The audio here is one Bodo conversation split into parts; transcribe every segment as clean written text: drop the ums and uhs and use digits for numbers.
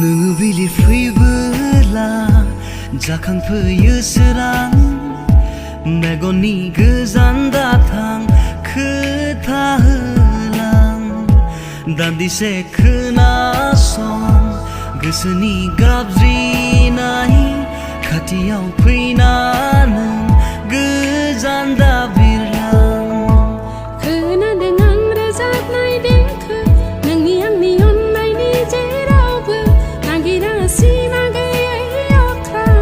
नोङो बिलिर फैबोला जाखांफैयो सोरां मेगननि गोजान दाथां खोथा होलां दान्दिसे खोनासं गोसोनि गाबज्रिनाय खाथियाव फैना नों गोजान दाबिरलां खोनादों आं रोजाबनाय देंखो नोंनि आंनि अननायनि जेरावबो नागिरा सिमा गैयै अख्रां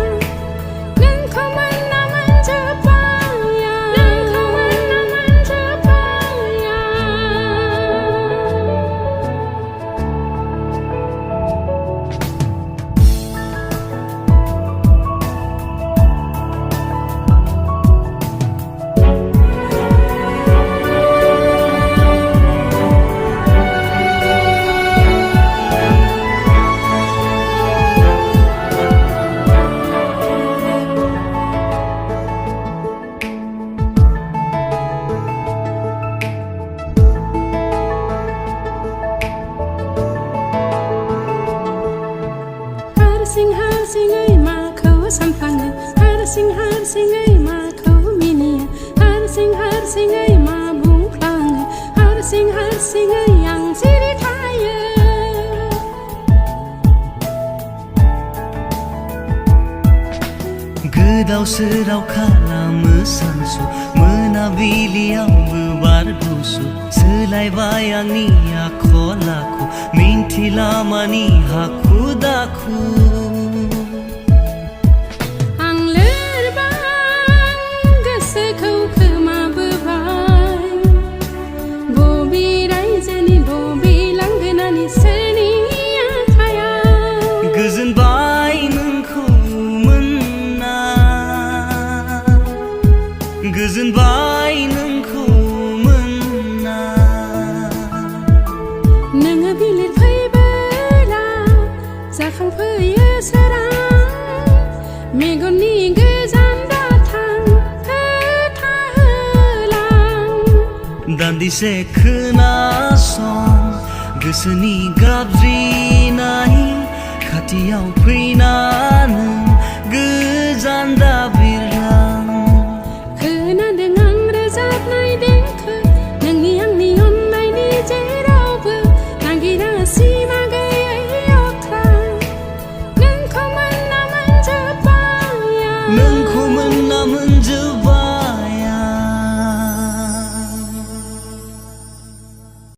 नोंखौ मोनना मोनजोब्बाया नोंखौ मोनना मोनजोब्बाया हारसिङै माखौ सानफ्लाङो हारसिङै माखौ मिनियो हारसिङै मा बुंफ्लाङो हारसिङै आं सिरि थायो गोदाव सोराव खालामो सानसु मोनाबिलियावबो बार गुसु सोलायबाय आंनि आखल आखु मिन्थिला मानि हाखु दाखु आं लोरबां गोसोखौ खोमाबोबाय बबे रायजोनि बबे लांगोनानि सोरनि आखायाव गोजोनबाय नोंखौ मोनना गोजोनबाय नोंखौ मोनना नोङो बिलिर फैबोला जाखांफैयो सोरां मेगननि गोजान दाथां खोथा होलां दान्दिसे खोनासं गोसोनि गाबज्रिनाय खाथियाव फैना नों गोजान दाबिरलां खोनादों आं रोजाबनाय देंखो नोंनि आंनि अननायनि जेरावबो नागिरा सिमा गैयै अख्रां नोंखौ मोनना मोनजोब्बाया नोंखौ मोनना मोन